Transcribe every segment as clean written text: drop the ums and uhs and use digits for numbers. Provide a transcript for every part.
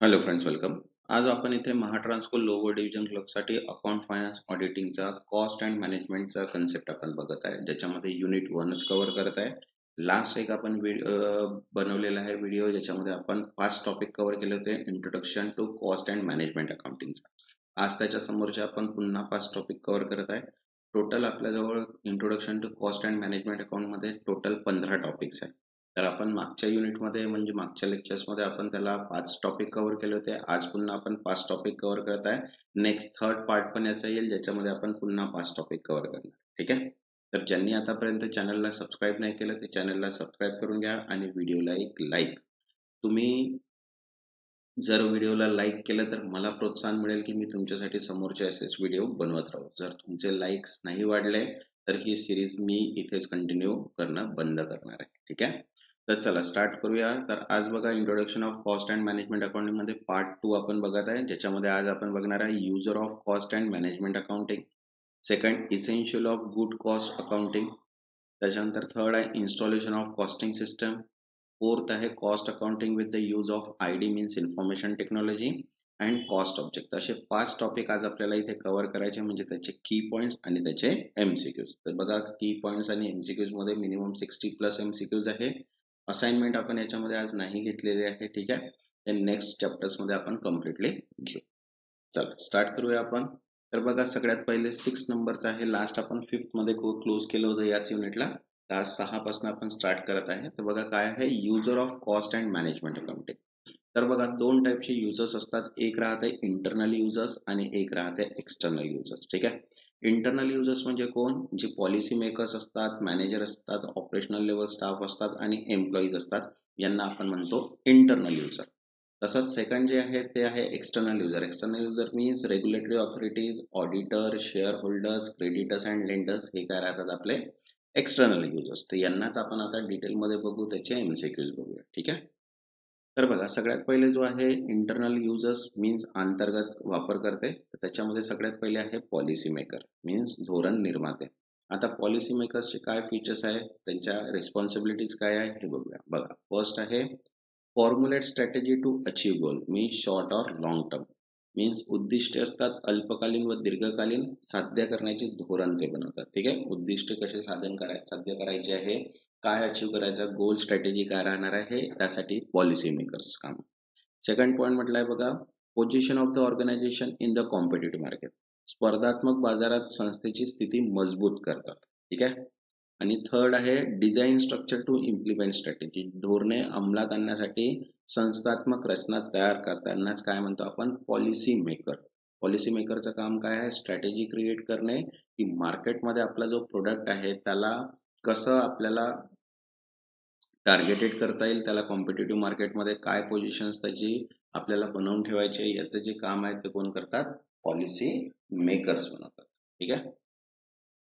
Hello friends, welcome. आज आपण इथे महाट्रान्सको लोगो डिव्हिजन क्लर्कसाठी अकाउंट फायनान्स ऑडिटिंगचा कॉस्ट अँड मॅनेजमेंटचा कन्सेप्ट आपण बघत आहे, ज्याच्यामध्ये युनिट 1च कव्हर करत आहे. लास्ट एक आपण बनवलेला आहे व्हिडिओ, ज्याच्यामध्ये आपण 5 टॉपिक कव्हर केले होते, introduction to cost and management अकाउंटिंगचा. आज त्याच्या समोरचे आपण पुन्हा 5 टॉपिक कव्हर करत आहे. टोटल आपल्याजवळ introduction to cost and management अकाउंटमध्ये टोटल 15 टॉपिक्स आहेत. तर आपण मागच्या युनिटमध्ये म्हणजे मागच्या लेक्चर्समध्ये आपण त्याला 5 टॉपिक कव्हर केले होते. आज पुन्हा आपण 5 टॉपिक कव्हर करत आहे. नेक्स्ट थर्ड पार्ट पण याचा येईल, ज्याच्यामध्ये आपण पुन्हा 5 टॉपिक कव्हर करणार. ठीक आहे. तर ज्यांनी आतापर्यंत चॅनलला सबस्क्राईब नाही केलं ते चॅनलला सबस्क्राईब करून घ्या आणि व्हिडिओला एक लाईक. तुम्ही जर व्हिडिओला लाईक केलं तर मला प्रोत्साहन मिळेल की मी तुमच्यासाठी समोरचे असेच व्हिडिओ बनवत राहू. जर तुमचे लाईक्स नाही वाढले तर ही सिरीज मी इथेच कंटिन्यू करणं बंद करणार आहे. ठीक आहे. तर चला स्टार्ट करूया. तर आज बघा, introduction of cost and management accounting मध्ये पार्ट 2 आपण बघत आहे, ज्याच्यामध्ये आज आपण बघणार आहे user of cost and management accounting. Second, essential of good cost accounting. त्याच्यानंतर थर्ड आहे installation of costing system. Fourth आहे cost accounting with the use of IT means information technology and cost object. असे 5 topic आज आपल्याला इथे cover करायचे, म्हणजे त्याचे की पॉइंट्स आणि त्याचे एमसीक्यूज. तर बघा, की पॉइंट्स आणि एमसीक्यूज मध्ये मिनिमम 60+ एमसीक्यूज आहे. असाइनमेंट आपण याच्यामध्ये आज नाही घेतलेले आहे. ठीक आहे. ते नेक्स्ट चॅप्टर्स मध्ये आपण कम्प्लिटली घेऊ. चला स्टार्ट करूया आपण. तर बघा, सगळ्यात पहिले 6 नंबरचा आहे. लास्ट आपण 5th मध्ये क्लोज केलं होतं याच युनिटला. तर आज 6 पासून आपण स्टार्ट करत आहे. तर बघा काय आहे, user of cost and management accounting. तर बघा, 2 टाईपचे युजर्स असतात. एक राहते इंटरनल युजर्स आणि एक राहते एक्सटर्नल युजर्स. ठीक आहे. इंटरनल युजर्स म्हणजे कोण? जे पॉलिसी मेकर्स असतात, मॅनेजर असतात, ऑपरेशनल लेवल स्टाफ असतात आणि एम्प्लॉईज असतात. यांना आपण म्हणतो इंटरनल युजर. तसंच सेकंड जे आहे ते आहे external user. External user means regulatory authorities, auditor, share holders, creditors and lenders, हे काय राहतात आपले एक्सटर्नल युजर्स. तर यांनाच आपण आता डिटेलमध्ये बघू, त्याचे एमसीक्यूज बघूया. ठीक आहे. तर बघा, सगळ्यात पहिले जो आहे इंटरनल युजर्स मीन्स अंतर्गत वापरकर्ते. तर त्याच्यामध्ये सगळ्यात पहिले आहे पॉलिसी मेकर मीन्स धोरण निर्माते. आता पॉलिसी मेकर्सचे काय फीचर्स आहे, त्यांच्या रिस्पॉन्सिबिलिटीज काय आहे हे बघूया. बघा, फर्स्ट आहे formulate strategy to achieve goal means short और लॉंग टर्म. मीन्स उद्दिष्टे असतात अल्पकालीन व दीर्घकालीन, साध्य करण्याचे धोरण ते बनवतात. ठीक आहे. उद्दिष्टे कसे साध्य करायचे आहे, काय अचीव करायचं, गोल स्ट्रॅटेजी काय राहणार आहे, त्यासाठी पॉलिसी मेकर्स काम. सेकंड पॉईंट म्हटलंय बघा, position of the organisation in the competitive market. स्पर्धात्मक बाजारात संस्थेची स्थिती मजबूत करतात. ठीक आहे. आणि थर्ड आहे design structure to implement strategy. धोरणे अंमलात आणण्यासाठी संस्थात्मक रचना तयार करतानाच काय म्हणतो आपण, पॉलिसी मेकर. पॉलिसी मेकरचं काम काय आहे, स्ट्रॅटेजी क्रिएट करणे, की मार्केटमध्ये आपला जो प्रोडक्ट आहे त्याला कसं आपल्याला टार्गेटेड करता येईल, त्याला कॉम्पिटिटिव्ह मार्केटमध्ये काय पोझिशन्स त्याची आपल्याला बनवून ठेवायचे, याचं जे काम आहे ते कोण करतात, पॉलिसी मेकर्स बनवतात. ठीक आहे.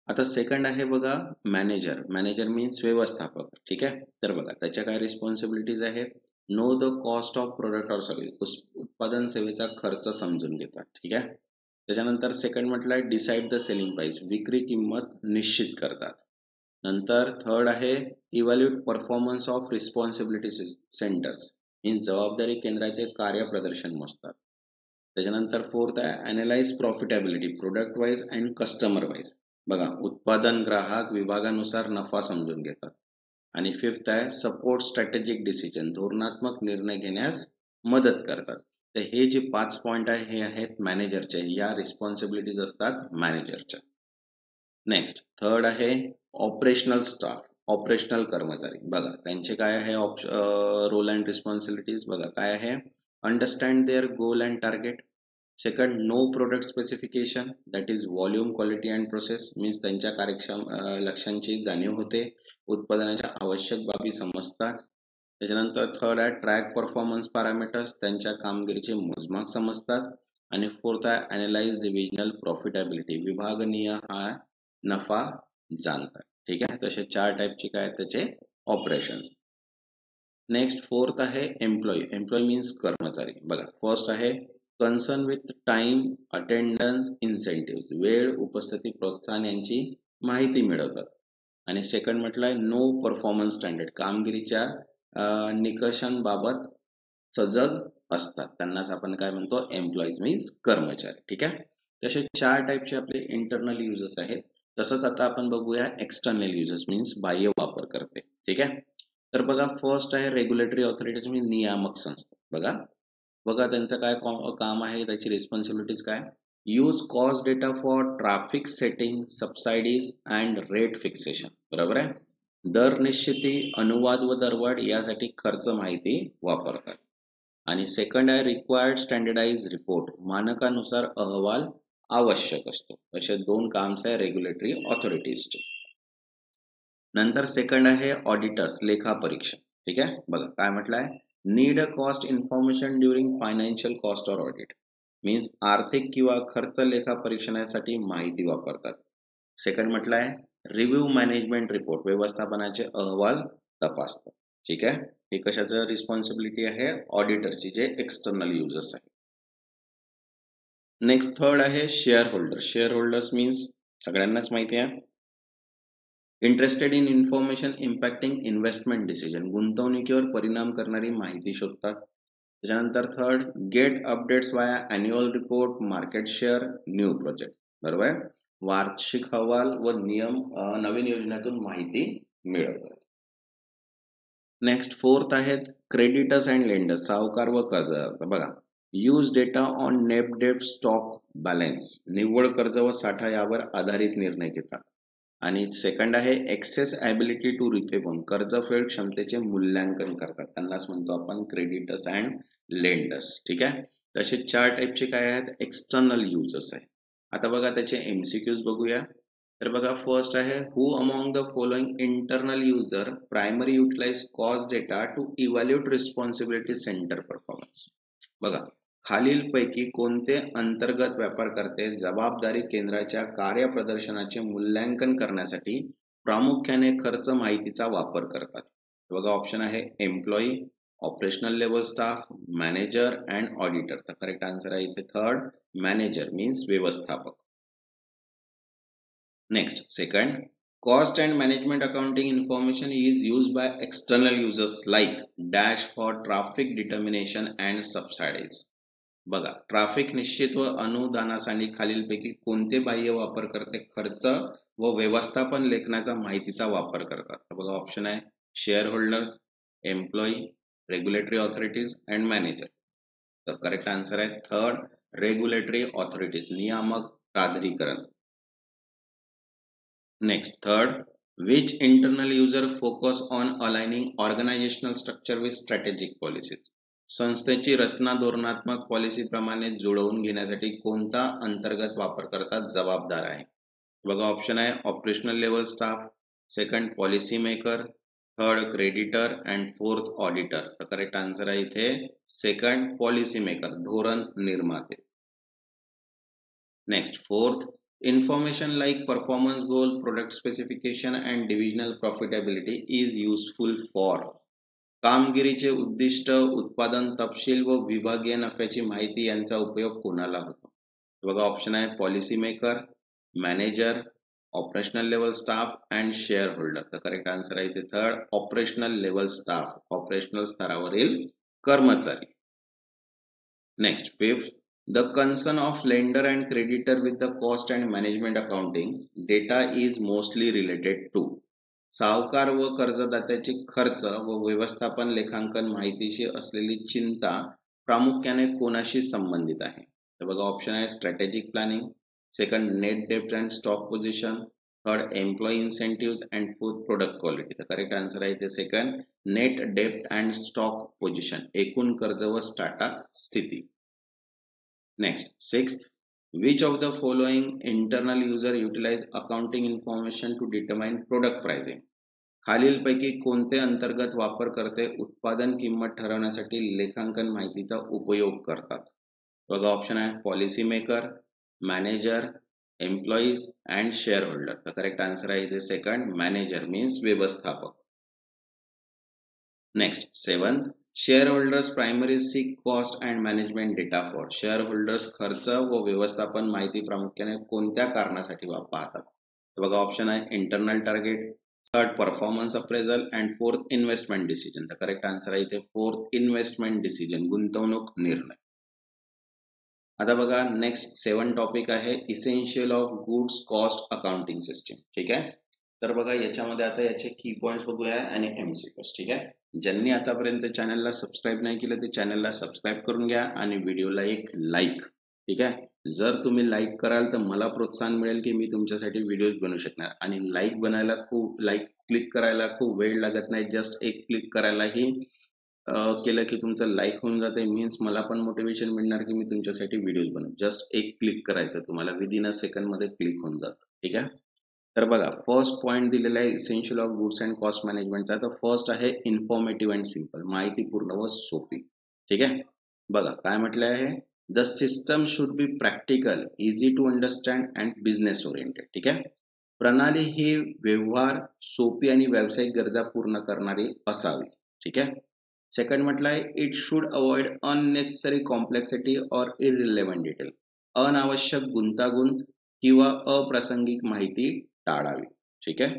आता सेकंड आहे बघा मॅनेजर. मॅनेजर मीन्स व्यवस्थापक. ठीक आहे. तर बघा, त्याच्या काय रिस्पॉन्सिबिलिटीज आहेत, know the cost of product or service. उत्पादन सेवेचा खर्च समजून घेतात. ठीक आहे. त्याच्यानंतर सेकंड म्हटलं डिसाइड द सेलिंग प्राइस. विक्री किंमत निश्चित करतात. नंतर थर्ड आहे evaluate performance of responsibility centres means जबाबदारी केंद्राचे कार्यप्रदर्शन मोजतात. त्याच्यानंतर फोर्थ आहे analyse profitability product wise and customer wise. बघा, उत्पादन ग्राहक विभागानुसार नफा समजून घेतात. आणि फिफ्थ आहे सपोर्ट स्ट्रॅटेजिक डिसिजन, धोरणात्मक निर्णय घेण्यास मदत करतात. तर हे जे 5 पॉइंट आहे हे आहेत मॅनेजरचे, या रिस्पॉन्सिबिलिटीज असतात मॅनेजरच्या. नेक्स्ट थर्ड आहे ऑपरेशनल स्टाफ, ऑपरेशनल कर्मचारी. बघा, त्यांचे काय आहे रोल अँड रिस्पॉन्सिबिलिटीज. बघा काय आहे, understand their goal and target. Second, know product specification that is volume, quality and process means त्यांच्या कार्यक्षम लक्ष्यांची जाणीव होते, उत्पादनाच्या आवश्यक बाबी समजतात. त्याच्यानंतर थर्ड आहे ट्रॅक परफॉर्मन्स पॅरामीटर्स, त्यांच्या कामगिरीचे मोजमाप समजतात. आणि फोर्थ आहे अनालाइज डिव्हिजनल प्रॉफिटेबिलिटी, विभागनीय हा नफा जाणतात. ठीक आहे. तसे 4 टाईपचे काय त्याचे ऑपरेशन्स. नेक्स्ट फोर्थ आहे एम्प्लॉई. एम्प्लॉई मीन्स कर्मचारी. बघा, फर्स्ट आहे concern with time, attendance, incentive, वेळ, उपस्थिती, प्रोत्साहन यांची माहिती मिळवतात. आणि सेकंड म्हटलंय नो परफॉर्मन्स स्टँडर्ड, कामगिरीच्या निकषांबाबत सजग असतात त्यांनाच आपण काय म्हणतो, एम्प्लॉईज मीन्स कर्मचारी. ठीक आहे. तसे 4 टाईपचे आपले इंटरनल युजर्स आहेत. तसंच आता आपण बघूया एक्सटर्नल युजर्स मीन्स बाह्य वापरकर्ते. ठीक आहे. तर बघा फर्स्ट आहे रेग्युलेटरी ऑथॉरिटीज म्हणजे नियामक संस्था. बघा बघा त्यांचं काय काम आहे, त्याची रिस्पॉन्सिबिलिटीज काय. Use cost data for traffic setting, subsidies and rate fixation. बरोबर आहे. दर निश्चिती, अनुवाद व दरवाढ यासाठी खर्च माहिती वापरतात. आणि सेकंड आहे रिक्वायर्ड स्टँडर्डाइज रिपोर्ट, मानकानुसार अहवाल आवश्यक असतो. असे 2 काम्स आहे रेग्युलेटरी ऑथॉरिटीजचे. नंतर सेकंड आहे ऑडिटर्स, लेखा परीक्षक. ठीक आहे. बघा काय म्हटलं आहे, need a cost information during financial cost or audit means आर्थिक किंवा खर्च लेखा परीक्षणासाठी माहिती वापरतात. सेकंड म्हटलं आहे रिव्ह्यू मॅनेजमेंट रिपोर्ट, व्यवस्थापनाचे अहवाल तपासतात. ठीक आहे. हे कशाचं रिस्पॉन्सिबिलिटी आहे, ऑडिटरची, जे एक्सटर्नल युजर्स आहे. नेक्स्ट थर्ड आहे share holder. Share holders means सगळ्यांनाच माहिती आहे, interested in information impacting investment decision, गुंतवणुकीवर परिणाम करणारी माहिती शोधतात. त्याच्यानंतर third get updates via annual report, market share, new project. बरोबर आहे. वार्षिक अहवाल व नवीन योजनेतून माहिती मिळवतात. नेक्स्ट फोर्थ आहेत क्रेडिटर्स अँड लेंडर्स, सावकार व कर्जदार. बघा use data on net debt stock balance, निव्वळ कर्ज व साठा यावर आधारित निर्णय घेतात. आणि सेकंड आहे assess ability to repay bond, कर्जफेड क्षमतेचे मूल्यांकन करतात. त्यांनाच म्हणतो आपण क्रेडिटर्स अँड लेंडर्स. ठीक आहे. तसे 4 टाईपचे काय आहेत, एक्सटर्नल युजर्स आहे. आता बघा त्याचे एमसीक्यूज बघूया. तर बघा फर्स्ट आहे who among the following internal user primary utilize cost data to evaluate responsibility center performance. बघा खालीलपैकी कोणते अंतर्गत व्यापारकर्ते जबाबदारी केंद्राच्या कार्यप्रदर्शनाचे मूल्यांकन करण्यासाठी प्रामुख्याने खर्च माहितीचा वापर करतात. बघा ऑप्शन आहे employee, operational level staff, manager and auditor. तर करेक्ट आन्सर आहे इथे थर्ड, मॅनेजर मीन्स व्यवस्थापक. Next second cost and management accounting information is used by external users like dash for traffic determination and subsidies. बघा traffic निश्चित व अनुदानासाठी खालीलपैकी कोणते बाह्य वापरकर्ते खर्च व व्यवस्थापन लेखनाचा माहितीचा वापर करतात. तर बघा ऑप्शन आहे share holders, employee, regulatory authorities and manager. तर करेक्ट आन्सर आहे थर्ड, रेग्युलेटरी ऑथॉरिटीज, नियामक प्राधिकरण. Next, third, which internal user focus on aligning organizational structure with strategic policies? संस्थेची रचना धोरणात्मक पॉलिसी प्रमाणे जुळवून घेण्यासाठी कोणता अंतर्गत वापरकर्ता जबाबदार आहे. बघा ऑप्शन आहे operational level staff, second policy maker, third creditor and fourth auditor. तर करेक्ट आन्सर आहे इथे सेकंड, पॉलिसी मेकर, धोरण निर्माते. Next fourth, information like performance goals, product specification and divisional profitability is useful for. कामगिरीचे उद्दिष्ट, उत्पादन तपशील व विभागीय नफ्याची माहिती यांचा उपयोग कोणाला होतो. बघा ऑप्शन आहे policy maker, manager, operational level staff and share holder. तर करेक्ट आन्सर आहे इथे third, operational level staff, operational स्तरावरील कर्मचारी. Next fifth, the concern of lender and creditor with the cost and management accounting data is mostly related to. सावकार व कर्जदात्याची खर्च व व्यवस्थापन लेखांकन माहितीशी असलेली चिंता प्रामुख्याने कोणाशी संबंधित आहे. तर बघा ऑप्शन आहे स्ट्रॅटेजिक प्लॅनिंग, सेकंड नेट डेप्ट and stock position, third employee incentive and fourth product quality. तर करेक्ट आन्सर आहे ते सेकंड, नेट डेप्ट अँड स्टॉक पोझिशन, एकूण कर्ज व स्टाटा स्थिती. Next, sixth, which of the following internal user utilize accounting information to determine product pricing? खालीलपैकी कोणते अंतर्गत वापरकर्ते उत्पादन किंमत ठरवण्यासाठी लेखांकन माहितीचा उपयोग करतात. बघा ऑप्शन आहे policy maker, manager, employees and share holder. तर करेक्ट आन्सर आहे इथे सेकंड, मॅनेजर मीन्स व्यवस्थापक. Next seventh, share holders primary sick cost and management data for. Share holders खर्च व व्यवस्थापन माहिती प्रामुख्याने कोणत्या कारणासाठी पाहतात. बघा ऑप्शन आहे internal target, third performance appraisal and fourth investment decision. The correct answer आहे इथे फोर्थ इन्व्हेस्टमेंट डिसिजन, गुंतवणूक निर्णय. आता बघा नेक्स्ट 7 टॉपिक आहे essential of goods cost accounting system. ठीक आहे, तर बघा याच्यामध्ये आता याचे की पॉइंट्स बघूया आणि एमसीक्यूज. ठीक आहे, ज्यांनी आतापर्यंत चॅनलला सबस्क्राईब नाही केलं ते चॅनलला सबस्क्राईब करून घ्या आणि व्हिडिओला एक लाईक. ठीक आहे, जर तुम्ही लाईक कराल तर मला प्रोत्साहन मिळेल की मी तुमच्यासाठी व्हिडिओज बनवू शकणार. आणि लाईक क्लिक करायला खूप वेळ लागत नाही, जस्ट एक क्लिक करायलाही केलं की तुमचं लाईक होऊन जाते, मीन्स मला पण मोटिवेशन मिळणार की मी तुमच्यासाठी व्हिडिओज बनवू. जस्ट एक क्लिक करायचं, तुम्हाला विदिन अ सेकंड मध्ये क्लिक होऊन जातं. ठीक आहे, तर बघा फर्स्ट पॉइंट दिलेला आहे essential of goods and cost मॅनेजमेंटचा. तर फर्स्ट आहे इन्फॉर्मेटिव्ह अँड सिम्पल, माहितीपूर्ण व सोपी. ठीक आहे, बघा काय म्हटलं आहे, the system should be practical, easy to understand and business oriented. ठीक आहे, प्रणाली ही व्यवहार सोपी आणि व्यावसायिक गरजा पूर्ण करणारी असावी. ठीक आहे, सेकंड म्हटलं आहे it should avoid unnecessary complexity और इरिलेव्हंट डिटेल, अनावश्यक गुंतागुंत किंवा अप्रासंगिक माहिती टाळावी. ठीक आहे,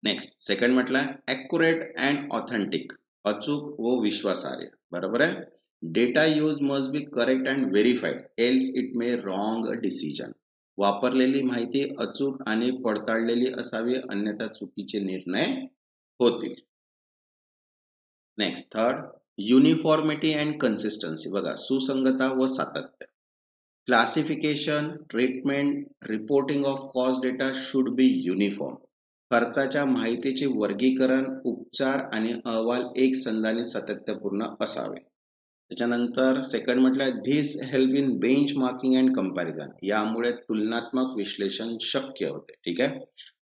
नेक्स्ट सेकंड म्हटलं आहे ॲक्युरेट अँड ऑथेंटिक, अचूक व विश्वासार्ह. बरोबर आहे, data use must be correct and verified else it may wrong decision, वापरलेली माहिती अचूक आणि पडताळलेली असावी अन्यथा चुकीचे निर्णय होतील. Next third uniformity and consistency. बघा सुसंगता व सातत्य, classification, treatment, reporting of cost data should be uniform, खर्चाच्या माहितीचे वर्गीकरण, उपचार आणि अहवाल एक संधाने सातत्यपूर्ण असावे. त्याच्यानंतर सेकंड म्हटलं this help in bench marking and comparison, यामुळे तुलनात्मक विश्लेषण शक्य होते. ठीक आहे,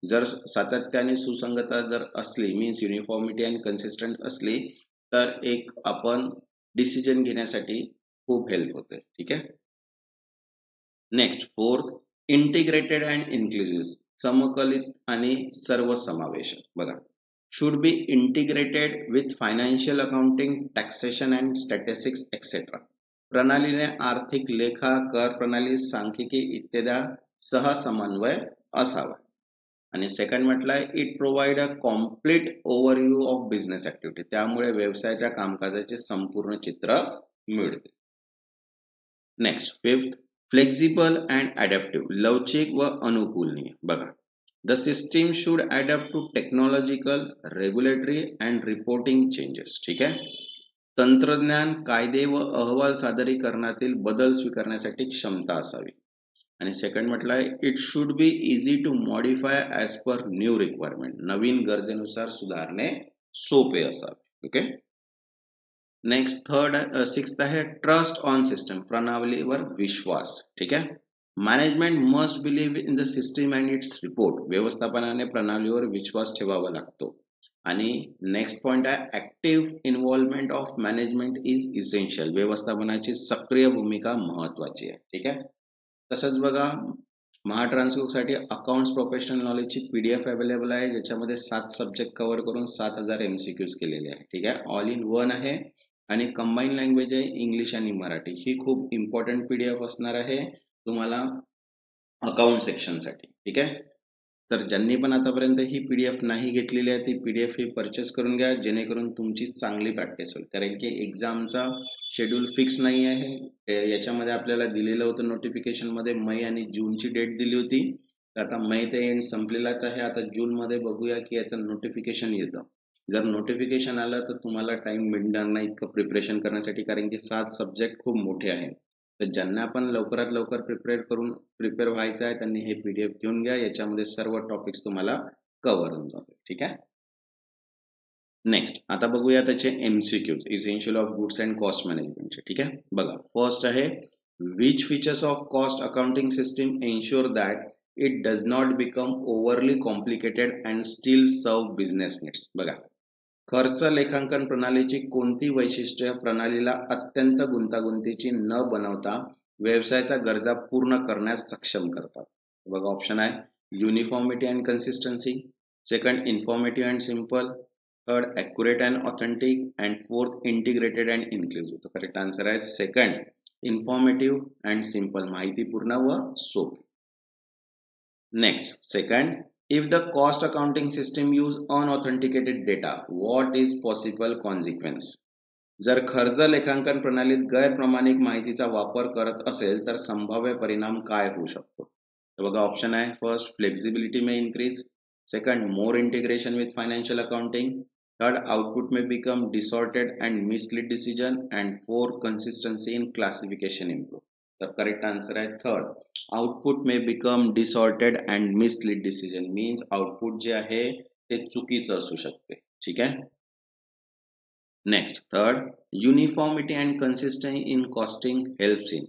जर सातत्य आणि सुसंगता जर असली, मीन्स युनिफॉर्मिटी अँड कन्सिस्टंट असली, तर एक आपण डिसिजन घेण्यासाठी खूप हेल्प होते. ठीक आहे, next fourth integrated and inclusive, समकलित आणि सर्वसमावेशक. बघा should be integrated with financial accounting, taxation and statistics etc. प्रणालीने आर्थिक लेखा, कर प्रणाली, सांख्यिकी इत्यादी सह समन्वय असावा. आणि सेकंड म्हटलंय it provide a complete overview of business activity, त्यामुळे व्यवसायाच्या कामकाजाचे संपूर्ण चित्र मिळते. Next fifth flexible and adaptive, लवचिक व अनुकूलनीय. बघा the system should adapt to technological, regulatory and reporting changes. ठीक आहे, तंत्रज्ञान, कायदे व अहवाल सादरीकरणातील बदल स्वीकारण्यासाठी क्षमता असावी. आणि सेकंड म्हटलं आहे it should be easy to modify as per new requirement, नवीन गरजेनुसार सुधारणे सोपे असावे. ओके, नेक्स्ट थर्ड सिक्स्थ आहे ट्रस्ट ऑन सिस्टम, प्रणालीवर विश्वास. ठीक आहे, management must believe in the system and its report, व्यवस्थापनाने प्रणालीवर विश्वास ठेवावा लागतो. आणि नेक्स्ट पॉइंट आहे active involvement of management is essential, व्यवस्थापनाची सक्रिय भूमिका महत्वाची आहे. ठीक आहे, तसंच बघा महाट्रान्सकोसाठी अकाउंट्स प्रोफेशनल नॉलेजची PDF अवेलेबल आहे, ज्याच्यामध्ये 7 सब्जेक्ट कव्हर करून 7000 MCQs केलेले आहे. ठीक आहे, ऑल इन वन आहे आणि कंबाईन लँग्वेज आहे इंग्लिश आणि मराठी. ही खूप इम्पॉर्टंट PDF असणार आहे तुम्हाला अकाउंट सेक्शनसाठी. ठीक आहे, तर ज्यांनी पण आतापर्यंत ही PDF नाही घेतलेली आहे ती PDF ही परचेस करून घ्या, जेणेकरून तुमची चांगली प्रॅक्टिस होईल. कारण की एक्झामचा शेड्यूल फिक्स नाही आहे. याच्यामध्ये आपल्याला दिलेलं होतं नोटिफिकेशनमध्ये मे आणि जूनची डेट दिली होती, तर आता मे ते एंड संपलेलाच आहे. आता जूनमध्ये बघूया की याचं नोटिफिकेशन येतं. जर नोटिफिकेशन आलं तर तुम्हाला टाइम मिळणार नाही इतकं प्रिपरेशन करण्यासाठी, कारण की 7 सब्जेक्ट खूप मोठे आहेत. तर ज्यांना पण लवकरात लवकर प्रिपेअर व्हायचं आहे त्यांनी हे PDF घेऊन घ्या, याच्यामध्ये सर्व टॉपिक्स तुम्हाला कव्हर होऊन जातील. ठीक आहे, नेक्स्ट आता बघूया त्याचे MCQs, essential of goods and cost मॅनेजमेंटचे. ठीक आहे, बघा फर्स्ट आहे which features of cost accounting system ensure that it does not become overly complicated and still serve business needs. बघा खर्च लेखांकन प्रणालीची कोणती वैशिष्ट्ये प्रणालीला अत्यंत गुंतागुंतीची न बनवता व्यवसायाच्या गरजा पूर्ण करण्यास सक्षम करतात. बघा ऑप्शन आहे uniformity and consistency, second informative and simple, third accurate and authentic and fourth integrated and inclusive. तर करेक्ट आन्सर आहे सेकंड इन्फॉर्मेटिव्ह अँड सिम्पल, माहितीपूर्ण व सोपी. Next second If the cost accounting system use unauthenticated data, what is possible consequence? जर खर्च लेखांकन प्रणालीत गैरप्रमाणिक माहितीचा वापर करत असेल तर संभाव्य परिणाम काय होऊ शकतो? तर बघा ऑप्शन आहे, first flexibility may increase, second more integration with financial accounting, third output may become distorted and mislead decision, and fourth consistency in classification improve. तर करेक्ट आन्सर आहे third, output may become distorted and mislead decision. Means output जे आहे ते चुकीचं असू शकते. ठीक आहे. Next third, uniformity and consistency in costing helps in.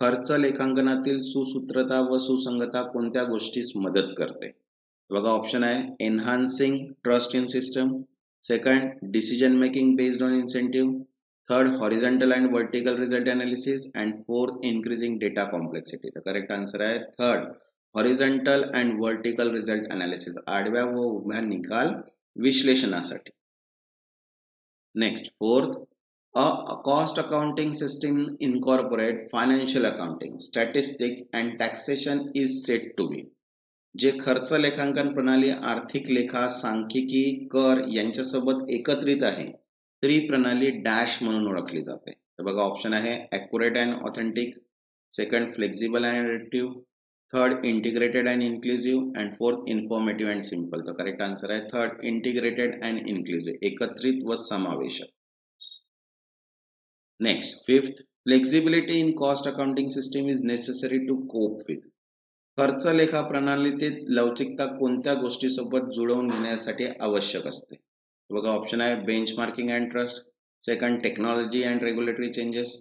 खर्च लेखांकनातील सुसूत्रता व सुसंगता कोणत्या गोष्टीस मदत करते? बघा ऑप्शन आहे, enhancing trust in system, second decision making based on incentive, third horizontal and vertical result analysis, and fourth increasing data complexity. तर करेक्ट आन्सर आहे third, horizontal and vertical result analysis, आडव्या व उभ्या निकाल विश्लेषणासाठी. Next fourth, a cost accounting system incorporate financial accounting, statistics and taxation is said to be. जे खर्च लेखांकन प्रणाली आर्थिक लेखा, सांख्यिकी, कर यांच्यासोबत एकत्रित आहे तरी प्रणाली डॅश म्हणून ओळखली जाते. तर बघा ऑप्शन आहे, accurate and authentic, second flexible and adaptive, third integrated and inclusive, and fourth informative and simple. तर करेक्ट आन्सर आहे थर्ड, इंटिग्रेटेड अँड इन्क्लुझिव्ह, एकत्रित व समावेशक. Next, fifth, flexibility in cost accounting system is necessary to cope with. खर्च लेखा प्रणालीतील लवचिकता कोणत्या गोष्टीसोबत जुळवून घेण्यासाठी आवश्यक असते? बघा ऑप्शन आहे, benchmarking and trust, second technology and regulatory changes,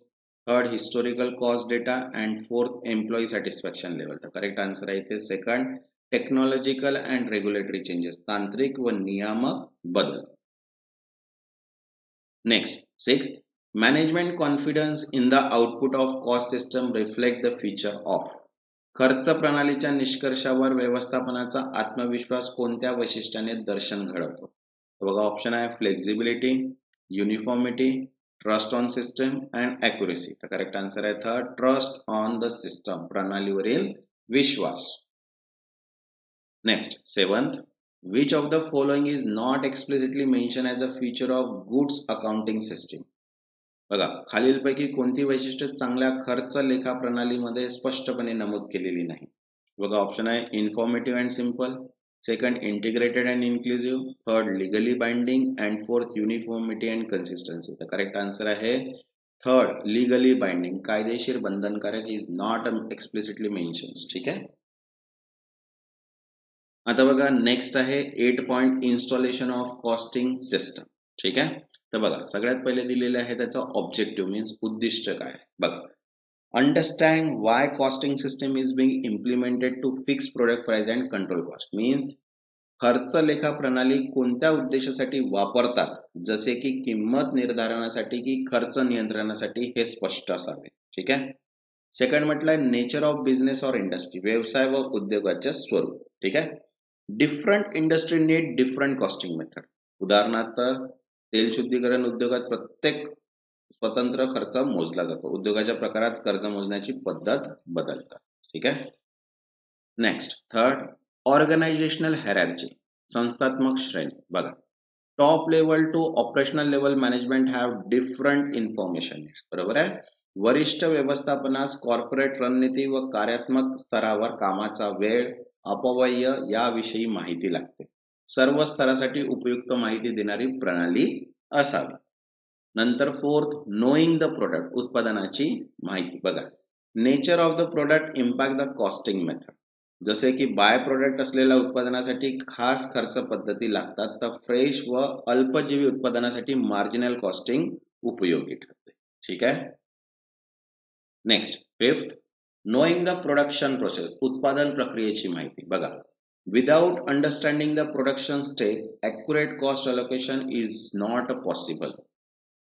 third historical cost data, and fourth employee satisfaction level. तर करेक्ट आन्सर आहे इथे second, technological and regulatory changes, तांत्रिक व नियामक बदल. Next sixth, Management confidence in the output of cost system reflect the feature of. खर्च प्रणालीच्या निष्कर्षावर व्यवस्थापनाचा आत्मविश्वास कोणत्या वैशिष्ट्याने दर्शन घडवतो? बघा ऑप्शन आहे, flexibility, uniformity, trust on system and accuracy. तर करेक्ट आन्सर आहे third, trust on the system, प्रणालीवरील विश्वास. Next seventh, which of the following is not explicitly mentioned as a feature of goods accounting system? बघा खालीलपैकी कोणती वैशिष्ट्ये चांगल्या खर्च लेखा प्रणालीमध्ये स्पष्टपणे नमूद केलेली नाही? बघा ऑप्शन आहे, informative and simple, second integrated and inclusive, third legally binding, and fourth uniformity and consistency. तर करेक्ट आन्सर आहे थर्ड, लिगली बाइंडिंग, कायदेशीर बंधनकारक, इज नॉट एक्सप्लिसिटली मेन्शन्स. ठीक आहे. आता बघा नेक्स्ट आहे 8 point installation of costing system. ठीक आहे. तर बघा सगळ्यात पहिले दिलेले आहे त्याचा ऑब्जेक्टिव्ह, मीन्स उद्दिष्ट काय. बघा, understand why costing system is being implemented to fix product price and control cost. Means खर्च लेखा प्रणाली कोणत्या उद्देशासाठी वापरतात, जसे की किंमत निर्धारणासाठी की खर्च नियंत्रणासाठी, हे स्पष्ट असावे. ठीक आहे. सेकंड म्हटलंय nature of business or industry, व्यवसाय व उद्योगाचे स्वरूप. ठीक आहे. Different industry need different costing method. उदाहरणार्थ तेल शुद्धीकरण उद्योगात प्रत्येक स्वतंत्र खर्च मोजला जातो, उद्योगाच्या प्रकारात खर्च मोजण्याची पद्धत बदलतात. ठीक आहे. नेक्स्ट थर्ड, ऑर्गनायझेशनल हायरार्की, संस्थात्मक श्रेणी. बघा top level to operational level management have different information. बरोबर आहे. वरिष्ठ व्यवस्थापनास कॉर्पोरेट रणनीती व कार्यात्मक स्तरावर कामाचा वेळ, अपव्यय याविषयी माहिती लागते. सर्व स्तरासाठी उपयुक्त माहिती देणारी प्रणाली असावी. नंतर फोर्थ, नोईंग द प्रोडक्ट, उत्पादनाची माहिती. बघा nature of the product impact the costing method. जसे की बाय प्रोडक्ट असलेल्या उत्पादनासाठी खास खर्च पद्धती लागतात, तर फ्रेश व अल्पजीवी उत्पादनासाठी मार्जिनल कॉस्टिंग उपयोगी ठरते. ठीक आहे. Next fifth, knowing the production process, उत्पादन प्रक्रियेची माहिती. बघा without understanding the production step, accurate cost allocation is not possible.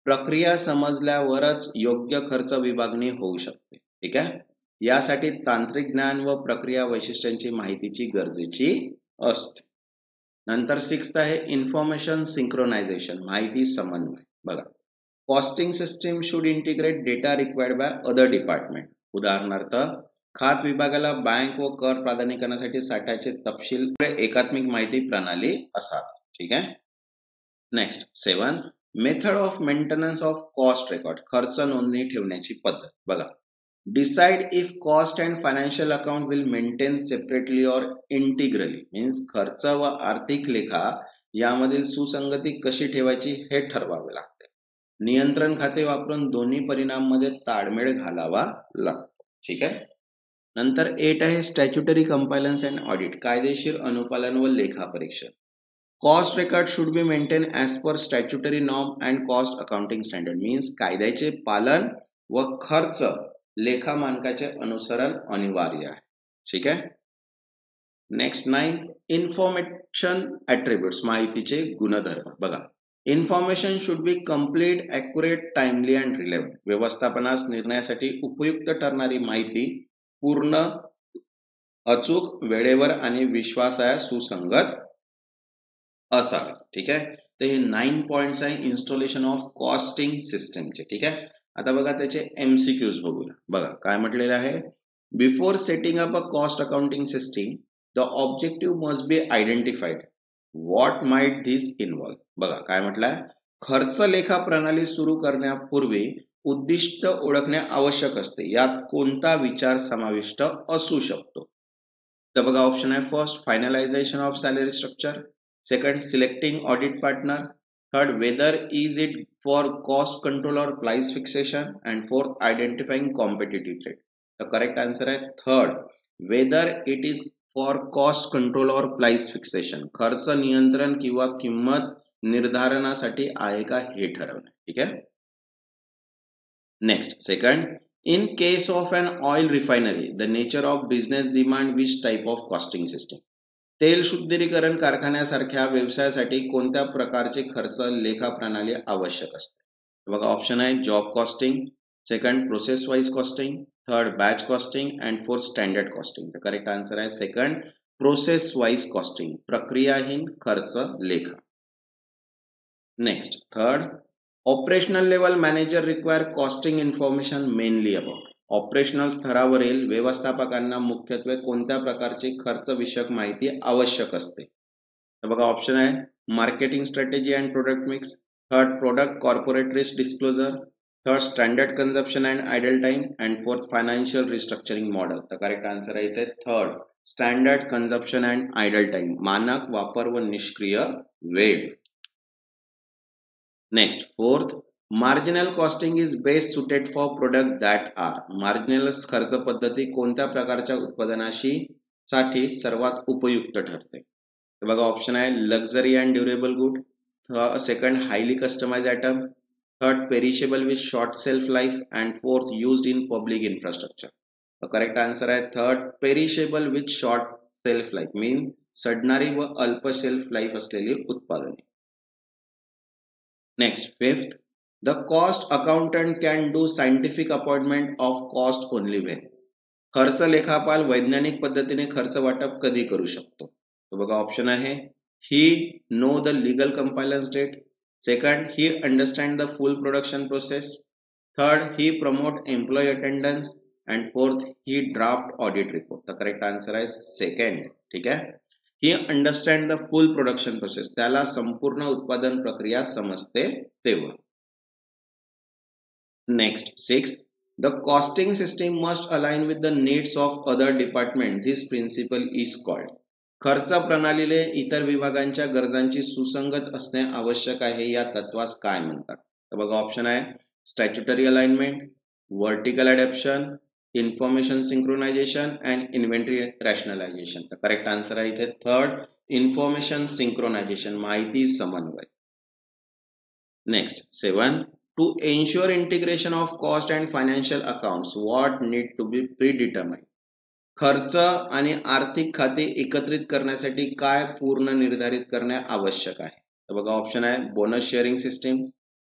प्रक्रिया समजल्यावरच योग्य खर्च विभागणी होऊ शकते. ठीक आहे. यासाठी तांत्रिक ज्ञान व प्रक्रिया वैशिष्ट्यांची माहितीची गरजेची असते. नंतर सिक्स्थ आहे इन्फॉर्मेशन सिंक्रोनायझेशन, माहिती समन्वय. बघा costing system should integrate data required by other department. उदाहरणार्थ खात विभागाला बँक व कर प्राधिकरणासाठी साठ्याचे तपशील एकात्मिक माहिती प्रणाली असावी. ठीक आहे. Next 7 method of maintenance of cost record, खर्च नोंदणी ठेवण्याची पद्धत. बघा, decide if cost and financial account will maintain separately और इंटिग्रली, मीन्स खर्च व आर्थिक लेखा यामधील सुसंगती कशी ठेवायची हे ठरवावे लागते. नियंत्रण खाते वापरून दोन्ही परिणाम मध्ये ताळमेळ घालावा लागतो. ठीक आहे. नंतर 8 आहे स्टॅच्युटरी कंपायलन्स अँड ऑडिट, कायदेशीर अनुपालन व लेखा परीक्षण. Cost record should be maintain as per statutory norm and cost accounting standard, means कायद्याचे पालन व खर्च लेखा मानकाचे अनुसरण अनिवार्य आहे. ठीक आहे. नेक्स्ट 9 इन्फॉर्मेशन ॲट्रिब्यूट्स, माहितीचे गुणधर्म. बघा, information should be complete, accurate, timely and relevant, व्यवस्थापनास निर्णयासाठी उपयुक्त ठरणारी माहिती पूर्ण, अचूक, वेळेवर आणि विश्वासार्ह सुसंगत असावी. ठीक आहे. तर हे 9 पॉइंट्स आहे इन्स्टॉलेशन ऑफ कॉस्टिंग सिस्टमचे. ठीक आहे. आता बघा त्याचे MCQs बघूया. बघा काय म्हटलेलं आहे, before setting up a cost accounting system the objective must be identified, what might this involve. बघा काय म्हटलंय, खर्च लेखा प्रणाली सुरू करण्यापूर्वी उद्दिष्ट ओळखणे आवश्यक असते, यात कोणता विचार समाविष्ट असू शकतो. तर बघा ऑप्शन आहे, first finalisation of salary structure, second selecting audit partner, third whether is it for cost control or price fixation, and fourth identifying competitive threat. The correct answer है third, whether it is for cost control or price fixation, खर्च नियंत्रण किंवा किंमत निर्धारणासाठी आहे का हे ठरवणे. ठीक आहे. Next second, in case of an oil refinery the nature of business demand which type of costing system. तेल शुद्धीकरण कारखान्यासारख्या व्यवसायासाठी कोणत्या प्रकारचे खर्च लेखा प्रणाली आवश्यक असते. बघा ऑप्शन आहे job costing, second process wise costing, third batch costing and fourth standard costing. तर करेक्ट आन्सर आहे सेकंड प्रोसेस वाइज कॉस्टिंग, प्रक्रियाहीन खर्च लेखा. Next third, operational level manager require costing information mainly about. Operational स्तरावरील व्यवस्थापकांना मुख्यत्वे कोणत्या प्रकारची खर्च विषयक माहिती आवश्यक असते. तर बघा ऑप्शन आहे marketing strategy and product mix, third product corporate risk disclosure, third standard consumption and idle time and fourth financial restructuring model. तर करेक्ट आन्सर आहे इथे third standard consumption and idle time, मानक वापर व निष्क्रिय वेळ. Next fourth, marginal costing is best suited for product that are. Marginal खर्च पद्धती कोणत्या प्रकारच्या उत्पादनाशी साठी सर्वात उपयुक्त ठरते. तर बघा ऑप्शन आहे luxury and durable good, second highly customize item, third perishable with short shelf life and fourth used in public infrastructure. तर करेक्ट आन्सर आहे third perishable with short shelf life, mean सडणारी व अल्प सेल्फ लाईफ असलेली उत्पादने. Next, fifth, the cost accountant can do scientific appointment of cost only when. खर्च लेखापाल वैज्ञानिक पद्धतीने खर्च वाटप कधी करू शकतो. तो बघा ऑप्शन आहे he know the legal compliance date, second he understand the full production process, third he promote employee attendance and fourth he draft audit report. The correct answer आहे second. ठीक आहे. He understand the full production process, त्याला संपूर्ण उत्पादन प्रक्रिया समजते तेव्हा. Next six, the costing system must align with the needs of other department, this principle is called. खर्च प्रणालीले इतर विभागांच्या गरजांची सुसंगत असणे आवश्यक आहे, या तत्वास काय म्हणतात. तर बघा ऑप्शन आहे statutory alignment, vertical adaption, information synchronization and inventory rationalization. तर करेक्ट आन्सर आहे इथे थर्ड इन्फॉर्मेशन सिंक्रोनायझेशन, माहिती समन्वय. Next seven, to ensure integration of cost and financial accounts what need to be predetermined. खर्च आणि आर्थिक खाते एकत्रित करण्यासाठी काय पूर्ण निर्धारित करणे आवश्यक आहे. तर बघा ऑप्शन आहे bonus sharing system,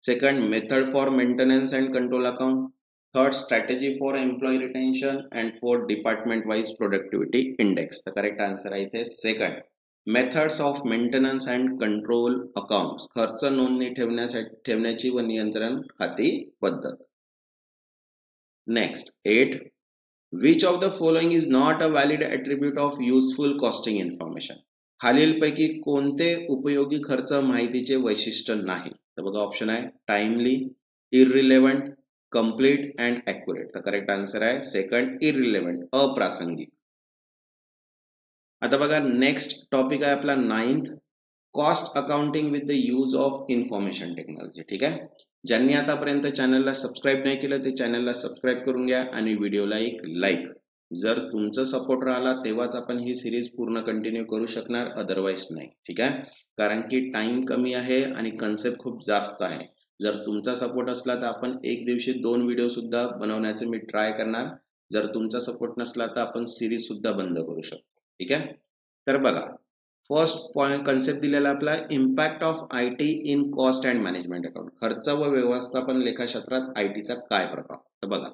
second method for maintenance and control account, third strategy for employee retention and fourth department wise productivity index. तर करेक्ट आन्सर आहे इथे second methods of maintenance and control accounts, खर्च नोंदणी ठेवण्याची व नियंत्रण खाती पद्धत. Next 8, which of the following is not a valid attribute of useful costing information. खालीलपैकी कोणते उपयोगी खर्च माहितीचे वैशिष्ट्य नाही. तर बघा ऑप्शन आहे टाइमली, इररिलेव्हंट, कंप्लीट अँड ॲक्युरेट. तर करेक्ट आन्सर आहे सेकंड, इररिलेव्हंट, अप्रासंगिक. आता बघा नेक्स्ट टॉपिक आहे आपला 9th, cost accounting with the use of information technology. ठीक आहे. ज्यांनी आतापर्यंत चॅनलला सबस्क्राईब नाही केलं ते चॅनलला सबस्क्राईब करून घ्या आणि व्हिडिओला एक लाईक. जर तुमचं सपोर्ट राहिला तेव्हाच आपण ही सिरीज पूर्ण कंटिन्यू करू शकणार, अदरवाईज नाही. ठीक आहे. कारण की टाइम कमी आहे आणि कन्सेप्ट खूप जास्त आहे. जर तुमचा सपोर्ट असला तर आपण एक दिवशी 2 व्हिडिओ सुद्धा बनवण्याचे मी ट्राय करणार. जर तुमचा सपोर्ट नसला तर आपण सिरीज सुद्धा बंद करू शकतो. ठीक आहे. तर बघा फर्स्ट पॉइंट कन्सेप्ट दिलेला आपला impact of IT in cost and management account. खर्च व व्यवस्थापन लेखाशास्त्रात ITचा काय प्रभाव. तर बघा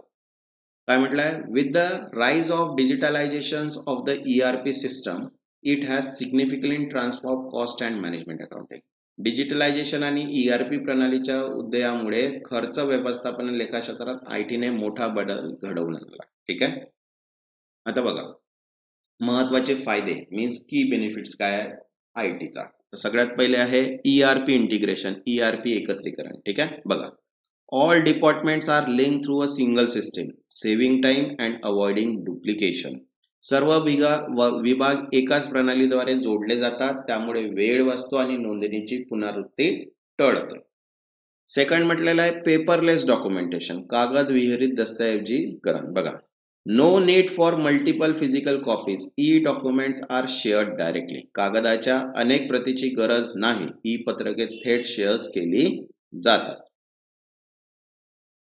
काय म्हटलंय, with the rise of digitalisation of the ERP system it has significantly transform cost and management accounting. Digitalisation आणि ERP प्रणालीच्या उदयामुळे खर्च व्यवस्थापन लेखाशास्त्रात ITने मोठा बदल घडवून आणला. ठीक आहे. आता बघा महत्वाचे फायदे मीन्स की बेनिफिट्स काय आहे ITचा. तर सगळ्यात पहिले आहे ERP इंटिग्रेशन, ERP एकत्रीकरण. ठीक आहे. बघा all departments are link through a single system, saving time and avoiding duplication. सर्व विभाग एकाच प्रणालीद्वारे जोडले जातात, त्यामुळे वेळ वाचतो आणि नोंदणीची पुनरावृत्ती टळते. सेकंड म्हटलेलं आहे पेपरलेस डॉक्युमेंटेशन, कागद विहिरीत दस्तऐवजीकरण. बघा no need for multiple physical copies, e documents are shared directly. कागदाच्या अनेक प्रतीची गरज नाही, ई पत्रके थेट शेअर केली जातात.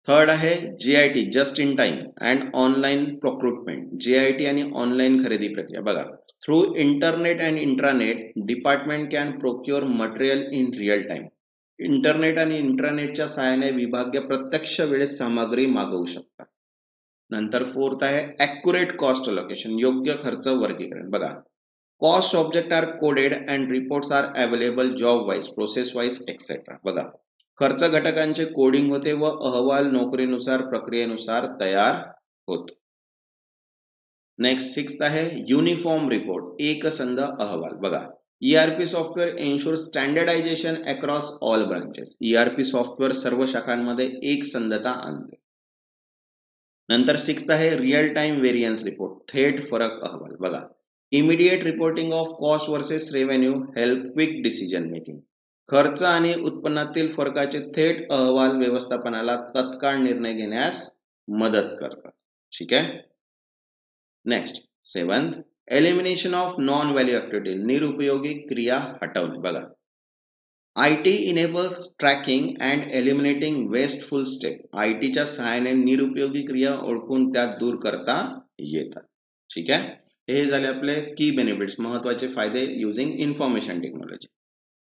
थर्ड आहे JIT, just in time and online procurement. JIT आणि ऑनलाईन खरेदी प्रक्रिया. बघा through internet and intranet department can procure material in real time. Internet आणि इंट्रानेटच्या सहाय्याने विभागीय प्रत्यक्ष वेळेत सामग्री मागवू शकतात. नंतर फोर्थ आहे ॲक्युरेट कॉस्ट अलोकेशन, योग्य खर्च वर्गीकरण. बघा cost object are coded and reports are available job wise, process wise etcetera. बघा खर्च घटकांचे कोडिंग होते व अहवाल नोकरीनुसार प्रक्रियेनुसार तयार होतो. नेक्स्ट 6th आहे युनिफॉर्म रिपोर्ट, एकसंध अहवाल. बघा ERP software ensure standardisation across all branches. ERP software सर्व शाखांमध्ये एकसंधता आणते. नंतर 6th आहे रिअल टाइम व्हेरियन्स रिपोर्ट, थेट फरक अहवाल. बघा immediate reporting of cost versus revenue help quick decision making. खर्च आणि उत्पन्नातील फरकाचे थेट अहवाल व्यवस्थापनाला तत्काळ निर्णय घेण्यास मदत करतात. ठीक आहे. Next 7th elimination of non value activity, निरुपयोगी क्रिया हटवणे. बघा IT enables tracking and eliminating wasteful step. ITच्या सहाय्याने निरुपयोगी क्रिया ओळखून त्या दूर करता येतात. ठीक आहे. हे झाले आपले की बेनिफिट्स, महत्वाचे फायदे युजिंग इन्फॉर्मेशन टेक्नॉलॉजी.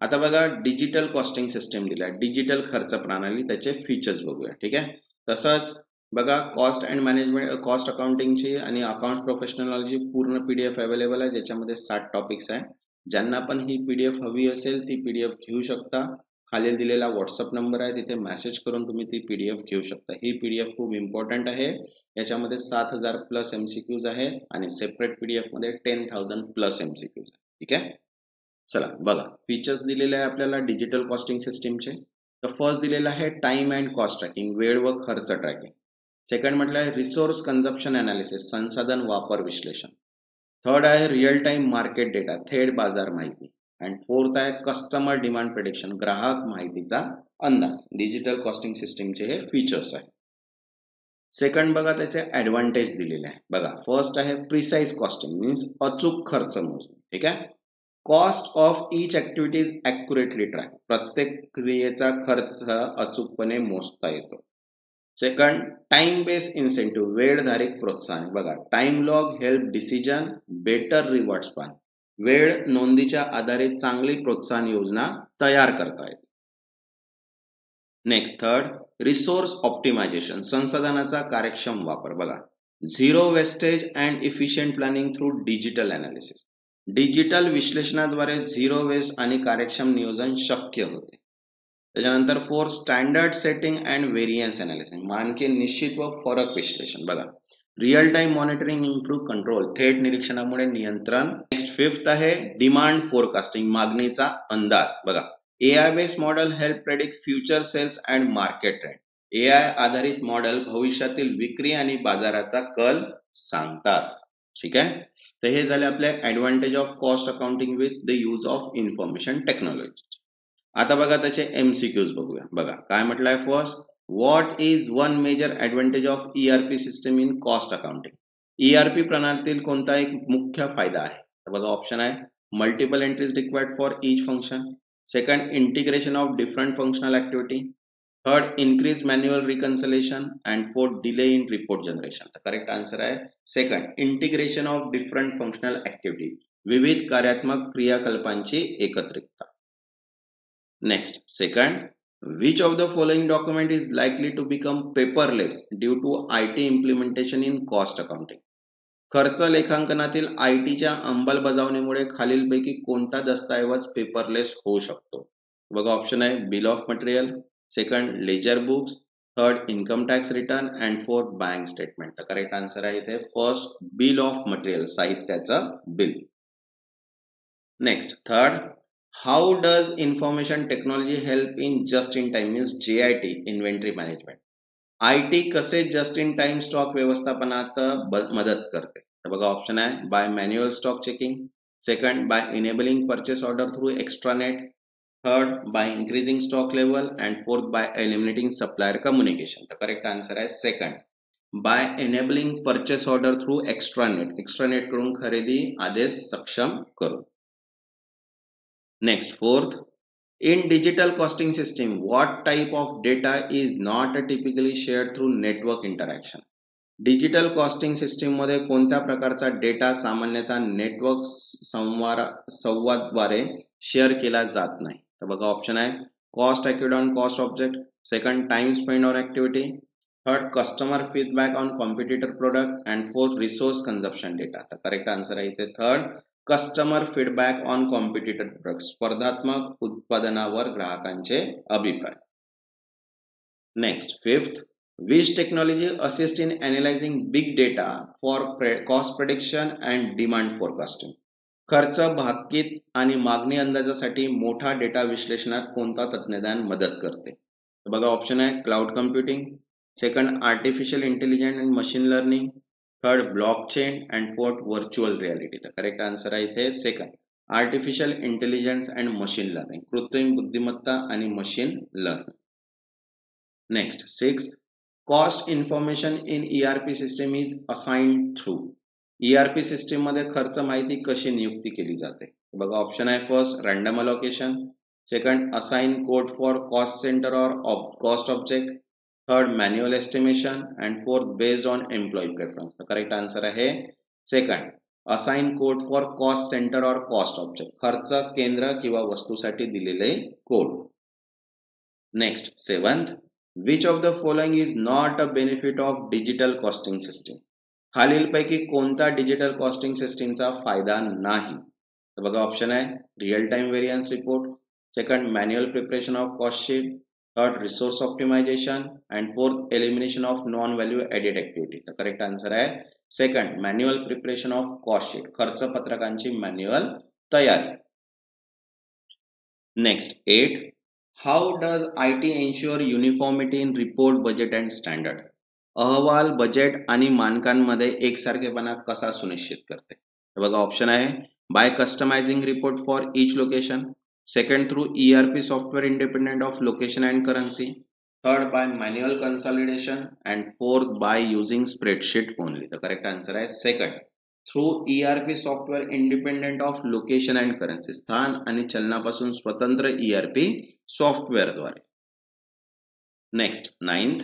आता बघा डिजिटल कॉस्टिंग सिस्टम दिला, डिजिटल खर्च प्रणाली, त्याचे फीचर्स बघूया. ठीक आहे. तसंच बघा कॉस्ट अँड मॅनेजमेंट, कॉस्ट अकाउंटिंगची आणि अकाउंट प्रोफेशनॉलॉजी पूर्ण PDF अवेलेबल आहे, ज्याच्यामध्ये 7 टॉपिक्स आहे. ज्यांना पण ही PDF हवी असेल ती PDF घेऊ शकता. खाली दिलेला व्हॉट्सअप नंबर आहे, तिथे मेसेज करून तुम्ही ती PDF घेऊ शकता. ही PDF खूप इम्पॉर्टंट आहे. याच्यामध्ये 7000+ MCQs आहे आणि सेपरेट PDF मध्ये 10,000+ MCQs आहे. ठीक आहे. चला बघा फीचर्स दिलेले आहे आपल्याला डिजिटल कॉस्टिंग सिस्टीमचे. तर फर्स्ट दिलेला आहे टाइम अँड कॉस्ट ट्रॅकिंग, वेळ व खर्च ट्रॅकिंग. सेकंड म्हटलं आहे रिसोर्स कन्झम्पशन अनालिसिस, संसाधन वापर विश्लेषण. थर्ड आहे रिअल टाइम मार्केट डेटा, थेट बाजार माहिती. अँड फोर्थ आहे कस्टमर डिमांड प्रेडिक्शन, ग्राहक माहितीचा अंदाज. डिजिटल कॉस्टिंग सिस्टीमचे हे फीचर्स आहे. सेकंड बघा त्याचे ऍडव्हान्टेज दिलेले आहे. बघा फर्स्ट आहे प्रिसाइज कॉस्टिंग, मीन्स अचूक खर्च मोजणे. ठीक आहे. Cost of each activity is accurately track, प्रत्येक क्रियेचा खर्च अचूकपणे मोजता येतो. सेकंड टाइम बेस्ड इन्सेंटिव्ह, वेळधारित प्रोत्साहन. बघा time log help decision better reward plan, वेळ नोंदीच्या आधारे चांगली प्रोत्साहन योजना तयार करता येते. नेक्स्ट थर्ड रिसोर्स ऑप्टिमायझेशन, संसाधनाचा कार्यक्षम वापर. बघा zero wastage and efficient planning through digital analysis, digital विश्लेषणाद्वारे झिरो वेस्ट आणि कार्यक्षम नियोजन शक्य होते. त्याच्यानंतर fourth standard setting and variance analysis, मानके निश्चित व फरक विश्लेषण. बघा real time monitoring improve control, थेट निरीक्षणामुळे नियंत्रण. नेक्स्ट फिफ्थ आहे डिमांड फोरकास्टिंग, मागणीचा अंदाज. बघा, AI based model help predict future sales and market trend. AI आधारित मॉडेल भविष्यातील विक्री आणि बाजाराचा कल सांगतात. ठीक आहे, तर हे झाले आपले advantage of cost accounting with the use of information technology. आता बघा त्याचे एमसीक्यूज बघूया. बघा काय म्हटलंय. First, what is one major advantage of ERP system in cost accounting. ERP प्रणालीतील कोणता एक मुख्य फायदा आहे. तर बघा ऑप्शन आहे multiple entries required for each function. Second, integration of different functional activity. Third, increase manual reconciliation. And fourth, delay in report generation. तर करेक्ट आन्सर आहे second, integration of different functional activity, विविध कार्यात्मक क्रियाकल्पांची एकत्रितता. Next, second, which of the following document is likely to become paperless due to IT implementation in cost accounting? खर्च लेखांकनातील आयटीच्या अंमलबजावणीमुळे खालीलपैकी कोणता दस्तऐवज paperless होऊ शकतो. बघा ऑप्शन आहे bill of material, second ledger books, third income tax return and fourth bank statement. तर करेक्ट आन्सर आहे इथे फर्स्ट, बिल ऑफ मटेरियल, साहित्याचं बिल. Next third, how does information technology help in just in time means JIT inventory management. IT कसे just in time stock व्यवस्थापनात मदत करते. तर बघा ऑप्शन आहे by manual stock checking, second by enabling purchase order through extranet, third by increasing stock level and fourth by eliminating supplier communication. तर correct answer आहे second, by enabling purchase order through extranet, extranet कडून खरेदी आदेश सक्षम करून. Next, fourth, in digital costing system, what type of data is not typically shared through network interaction? Digital costing system मध्ये कोणत्या प्रकारचा डेटा सामान्यतः नेटवर्क संवादद्वारे शेअर केला जात नाही. तर बघा ऑप्शन आहे cost accrued on cost object, second time spend on activity, third customer feedback on competitor product and fourth resource consumption data. तर करेक्ट आन्सर आहे इथे third, customer feedback on competitor product, स्पर्धात्मक उत्पादनावर ग्राहकांचे अभिप्राय. Next fifth, which technology assist in analyzing big data for cost prediction and demand forecasting. खर्च भाकीत आणि मागणी अंदाजासाठी मोठा डेटा विश्लेषणात कोणता तंत्रज्ञान मदत करते. बघा ऑप्शन आहे cloud computing, second artificial intelligence and machine learning, third blockchain and fourth virtual reality. तर करेक्ट आन्सर आहे इथे second, artificial intelligence and machine learning, कृत्रिम बुद्धिमत्ता आणि machine learning. Next sixth, cost information in ERP system is assigned through. ERP system मध्ये खर्च माहिती कशी नियुक्ती केली जाते. बघा ऑप्शन आहे first random allocation, second assign code for cost center or cost object, third manual estimation and fourth based on employee preference. Correct answer आहे second, assign code for cost center or cost object, खर्च केंद्र किंवा वस्तूसाठी दिलेले कोड. Next seventh, which of the following is not a benefit of digital costing system. खालीलपैकी कोणता digital costing सिस्टीमचा फायदा नाही. तर बघा ऑप्शन आहे real time variance report, second manual preparation of cost sheet, third resource optimisation and fourth elimination of non value added activity. तर correct answer आहे second manual preparation of cost sheet, खर्च पत्रकांची मॅन्युअल तयारी. Next 8, how does IT ensure uniformity in report budget and standard. अहवाल बजेट आणि मानकांमध्ये एकसारखेपणा कसा सुनिश्चित करते. बघा ऑप्शन आहे by customising report for each location, second through ERP software independent of location and currency, third by manual consolidation and fourth by using spreadsheet only. तर करेक्ट आन्सर आहे second, through ERP software independent of location and currency, स्थान आणि चलनापासून स्वतंत्र ERP सॉफ्टवेअरद्वारे. Next 9th,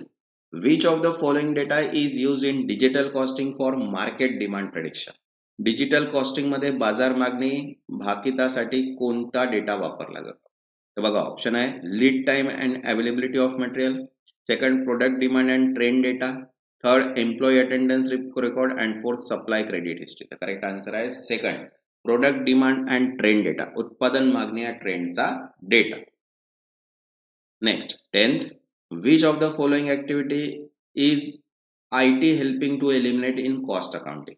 which of the following data is used in digital costing for market demand prediction. Digital costing मध्ये बाजार मागणी भाकितासाठी कोणता डेटा वापरला जातो. तर बघा ऑप्शन आहे lead time and availability of material, second product demand and trend data, third employee attendance record and fourth supply credit history. तर करेक्ट आन्सर आहे second, product demand and trend data, उत्पादन मागणी या ट्रेंडचा डेटा. Next 10th, which of the following activity is IT helping to eliminate in cost accounting.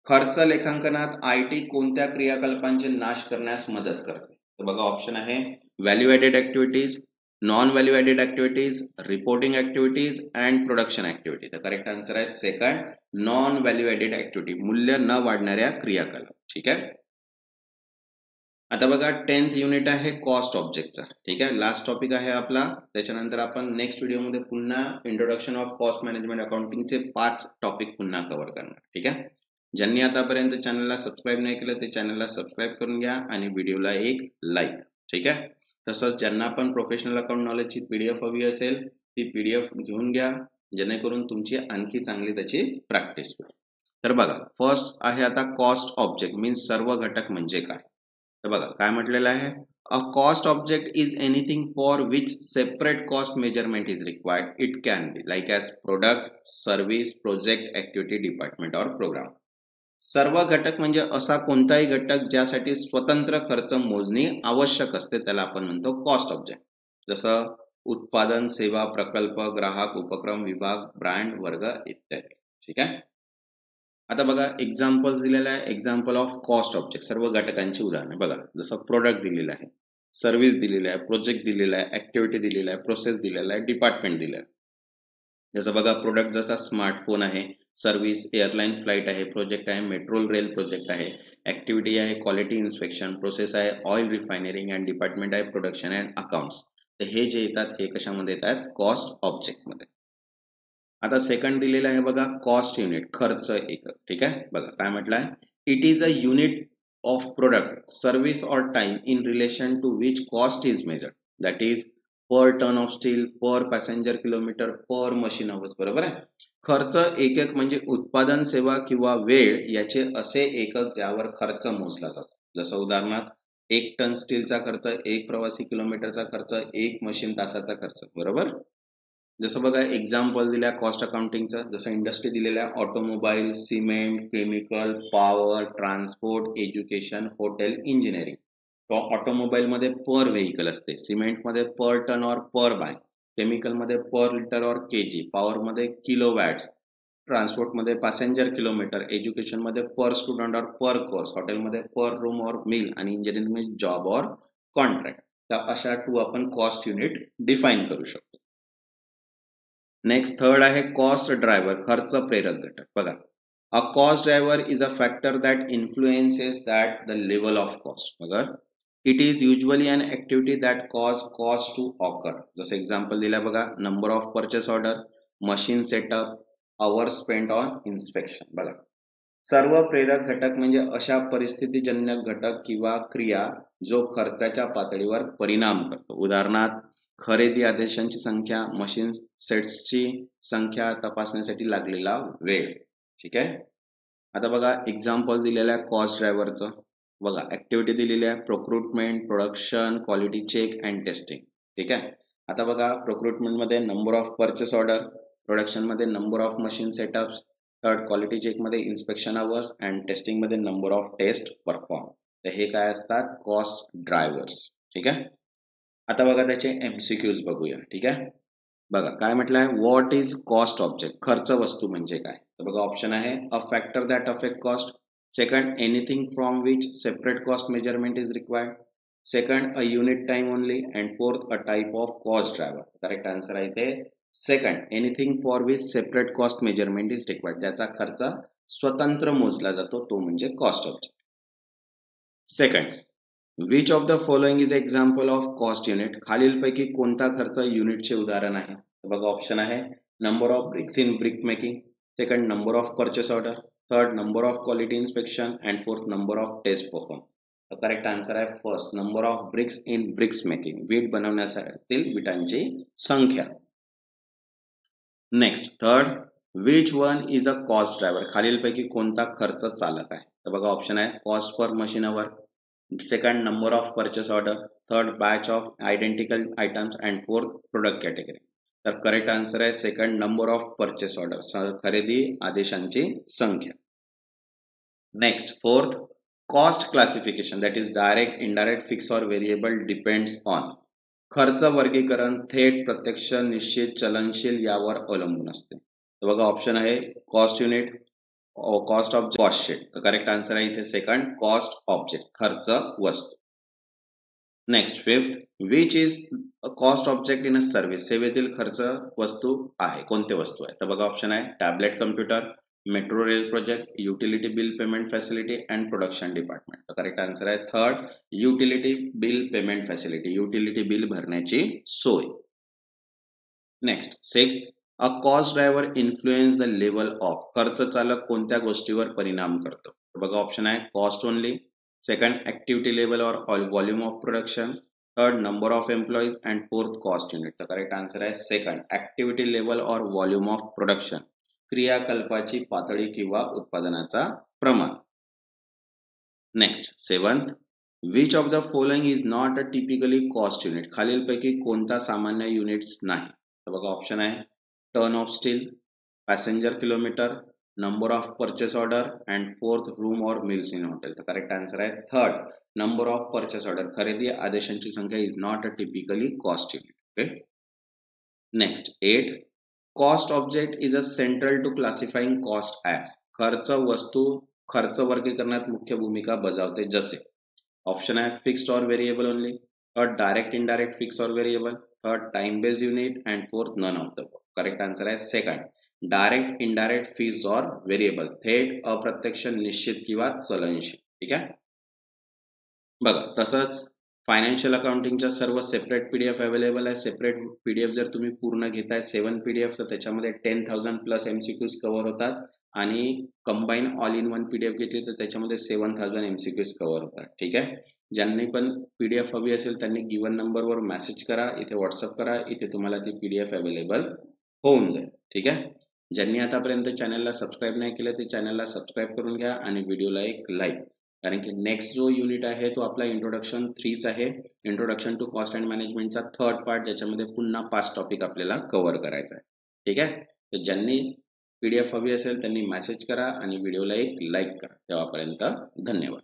खर्च लेखांकनात IT कोणत्या क्रियाकलापांचे नाश करण्यास मदत करते? तर बघा ऑप्शन आहे value added activities, non value added activities, reporting activities and production activity. तर करेक्ट आन्सर आहे second, non value added activity, मूल्य न वाढणाऱ्या क्रियाकलाप. ठीक आहे. आता बघा 10th युनिट आहे कॉस्ट ऑब्जेक्टचा. ठीक आहे, लास्ट टॉपिक आहे आपला. त्याच्यानंतर आपण नेक्स्ट व्हिडिओमध्ये पुन्हा इंट्रोडक्शन ऑफ कॉस्ट मॅनेजमेंट अकाउंटिंगचे 5 टॉपिक पुन्हा कव्हर करणार. ठीक आहे. ज्यांनी आतापर्यंत चॅनलला सबस्क्राईब नाही केलं ते चॅनलला सबस्क्राईब करून घ्या आणि व्हिडिओला एक लाईक. ठीक आहे. तसंच ज्यांना पण प्रोफेशनल अकाउंट नॉलेजची PDF हवी असेल ती PDF घेऊन घ्या, जेणेकरून तुमची आणखी चांगली त्याची प्रॅक्टिस होईल. तर बघा फर्स्ट आहे आता कॉस्ट ऑब्जेक्ट मीन्स सर्व घटक म्हणजे काय. तर बघा काय म्हटलेलं आहे, a cost object is anything for which separate cost measurement is required. It can be like as product, service, project, activity, department और प्रोग्राम. सर्व घटक म्हणजे असा कोणताही घटक ज्यासाठी स्वतंत्र खर्च मोजणी आवश्यक असते त्याला आपण म्हणतो कॉस्ट ऑब्जेक्ट. जसं उत्पादन, सेवा, प्रकल्प, ग्राहक, उपक्रम, विभाग, ब्रँड, वर्ग इत्यादी. ठीक आहे. आता बघा एक्झाम्पल्स दिलेला आहे, एक्झाम्पल ऑफ कॉस्ट ऑब्जेक्ट, सर्व घटकांची उदाहरणे. बघा जसं प्रोडक्ट दिलेलं आहे, सर्व्हिस दिलेलं आहे, प्रोजेक्ट दिलेला आहे, ॲक्टिव्हिटी दिलेला आहे, प्रोसेस दिलेला आहे, डिपार्टमेंट दिलं आहे. जसं बघा प्रोडक्ट जसा स्मार्टफोन आहे, सर्व्हिस एअरलाईन फ्लाईट आहे, प्रोजेक्ट आहे मेट्रो रेल प्रोजेक्ट आहे, ॲक्टिव्हिटी आहे क्वालिटी इन्स्पेक्शन, प्रोसेस आहे ऑइल रिफायनरिंग अँड डिपार्टमेंट आहे प्रोडक्शन अँड अकाउंट्स. तर हे जे येतात हे कशामध्ये येतात, कॉस्ट ऑब्जेक्टमध्ये. आता सेकंड दिलेलं आहे बघा कॉस्ट युनिट, खर्च एकक. ठीक आहे. बघा काय म्हटलं आहे, it is a unit of product, service or time in relation to which cost is measured. That is per ton of steel, per passenger kilometre, per machine hours. बरोबर आहे. खर्च एकक म्हणजे उत्पादन, सेवा किंवा वेळ याचे असे एकक ज्यावर खर्च मोजला जातो. जसं उदाहरणार्थ 1 टन स्टीलचा खर्च, 1 प्रवासी किलोमीटरचा खर्च, 1 मशीन तासाचा खर्च. बरोबर. जसं बघा एक्झाम्पल दिल्या कॉस्ट अकाउंटिंगचं, जसं इंडस्ट्री दिलेल्या automobile, cement, chemical, power, transport, education, hotel, engineering. तो ऑटोमोबाईलमध्ये पर व्हेकल असते, सिमेंटमध्ये पर टन और पर बाय, केमिकलमध्ये पर लिटर और केजी, पॉवरमध्ये किलोवॅट्स, ट्रान्सपोर्टमध्ये पॅसेंजर किलोमीटर, एज्युकेशनमध्ये पर स्टुडंट और पर कोर्स, हॉटेलमध्ये पर रूम और मील आणि इंजिनिअरिंगमध्ये जॉब और कॉन्ट्रॅक्ट. तर अशा 2 आपण कॉस्ट युनिट डिफाईन करू शकतो. नेक्स्ट थर्ड आहे कॉस्ट ड्रायव्हर, खर्च प्रेरक घटक. बघा a cost driver is a factor that influences that the level of cost. बघा it is usually an activity that cause cost to occur. जसं एक्झाम्पल दिलं बघा number of purchase order, machine setup, hours spent on inspection. बघा सर्व प्रेरक घटक म्हणजे अशा परिस्थितीजन्य घटक किंवा क्रिया जो खर्चाच्या पातळीवर परिणाम करतो. उदाहरणार्थ खरेदी आदेशांची संख्या, मशीन सेट्सची संख्या, तपासण्यासाठी लागलेला वेळ. ठीक आहे. आता बघा एक्झाम्पल दिलेलं आहे कॉस्ट ड्रायव्हरचं. बघा ॲक्टिव्हिटी दिलेली आहे procurement, production, quality check and testing. ठीक आहे. आता बघा प्रोक्रुटमेंटमध्ये नंबर ऑफ परचेस ऑर्डर, प्रोडक्शनमध्ये number of machine setups, third quality चेकमध्ये इन्स्पेक्शन अवर्स अँड टेस्टिंगमध्ये नंबर ऑफ टेस्ट परफॉर्म. तर हे काय असतात, कॉस्ट ड्रायव्हर्स. ठीक आहे. आता बघा त्याचे MCQs बघूया. ठीक आहे. बघा काय म्हटलं आहे, व्हॉट इज कॉस्ट ऑब्जेक्ट, खर्च वस्तू म्हणजे काय. तर बघा ऑप्शन आहे अ factor that affect cost, second anything from which separate cost measurement is required, second a unit time only and fourth a type of cost driver. Correct answer आहे ते second, anything for which separate cost measurement is required, ज्याचा खर्च स्वतंत्र मोजला जातो तो म्हणजे cost object. Second, which of the following is example of cost unit, खालीलपैकी कोणता खर्च युनिटचे उदाहरण आहे. बघा ऑप्शन आहे number of bricks in brick making, second number of purchase order, third number of quality inspection and fourth number of test perform. तर correct answer आहे first, number of bricks in bricks making, वीट बनवण्यासाठी विटांची संख्या. Next third, which one is a cost driver, खालीलपैकी कोणता खर्च चालक आहे. तर बघा ऑप्शन आहे cost per machine hour, second number of purchase order, third batch of identical items and fourth product category. तर करेक्ट आन्सर आहे second, number of purchase order, खरेदी आदेशांची संख्या. Next fourth, cost classification that is direct, indirect, fix or variable, depends on. खर्च वर्गीकरण थेट, प्रत्यक्ष, निश्चित, चलनशील यावर अवलंबून असते. तर बघा ऑप्शन आहे cost unit, cost of cost sheet. तर करेक्ट आन्सर आहे इथे सेकंड, कॉस्ट ऑब्जेक्ट, खर्च वस्तू. Next fifth, which is cost object in a service. सेवेतील खर्च वस्तू आहे, कोणते वस्तू आहे. तर बघा ऑप्शन आहे tablet computer, metro rail project, utility bill payment facility and production department. तर करेक्ट आन्सर आहे third, utility bill payment facility, utility bill भरण्याची सोय. Next six, a cost driver influence the level of. खर्च चालक कोणत्या गोष्टीवर परिणाम करतो. तर बघा ऑप्शन आहे cost only, second activity level or volume of production, third number of employees and fourth cost unit. तर करेक्ट आन्सर आहे second, activity level or volume of production, क्रियाकल्पाची पातळी किंवा उत्पादनाचा प्रमाण. Next seventh, which of the following is not a typically cost unit. खालीलपैकी कोणता सामान्य युनिट्स नाही. तर बघा ऑप्शन आहे ton of steel, passenger kilometre, number of purchase order and fourth room और मील्स इन हॉटेल. तर करेक्ट आन्सर आहे third, number of purchase order, खरेदी आदेशांची संख्या is not a typically cost unit. Okay. Next eight, cost object is a central to classifying cost as. खर्च वस्तू खर्च वर्गीकरणात मुख्य भूमिका बजावते जसे. ऑप्शन आहे fixed or variable only, third direct indirect fix or variable, third time based unit and fourth none of the. Correct answer आहे second, direct indirect fixed or variable, थेट अप्रत्यक्ष निश्चित किंवा चलनशील. ठीक आहे. बघा तसंच फायनान्शियल अकाउंटिंगच्या सर्व सेपरेट पीडीएफ अवेलेबल आहे. सेपरेट पीडीएफ जर तुम्ही पूर्ण घेताय 7 पीडीएफ, तर त्याच्यामध्ये 10,000 प्लस एमसीक्यूज कव्हर होतात आणि combine all in one PDF घेतली तर त्याच्यामध्ये 7,000 एमसीक्यूज कव्हर होतात. ठीक आहे. ज्यांनी पण पीडीएफ हवी असेल त्यांनी गिवन नंबरवर मेसेज करा, इथे व्हॉट्सअप करा, इथे तुम्हाला ती पीडीएफ अवेलेबल होऊन जाईल. ठीक आहे. ज्यांनी आतापर्यंत चॅनलला सबस्क्राईब नाही केलं ते चॅनलला सबस्क्राईब करून घ्या आणि व्हिडिओला एक लाईक. कारण की नेक्स्ट जो युनिट आहे तो आपला इंट्रोडक्शन 3च आहे. इंट्रोडक्शन टू कॉस्ट अँड मॅनेजमेंटचा थर्ड पार्ट, ज्याच्यामध्ये पुन्हा 5 टॉपिक आपल्याला कव्हर करायचा आहे. ठीक आहे. तर ज्यांनी पीडीएफ हवी असेल त्यांनी मेसेज करा आणि व्हिडिओला एक लाईक करा. तेव्हापर्यंत धन्यवाद.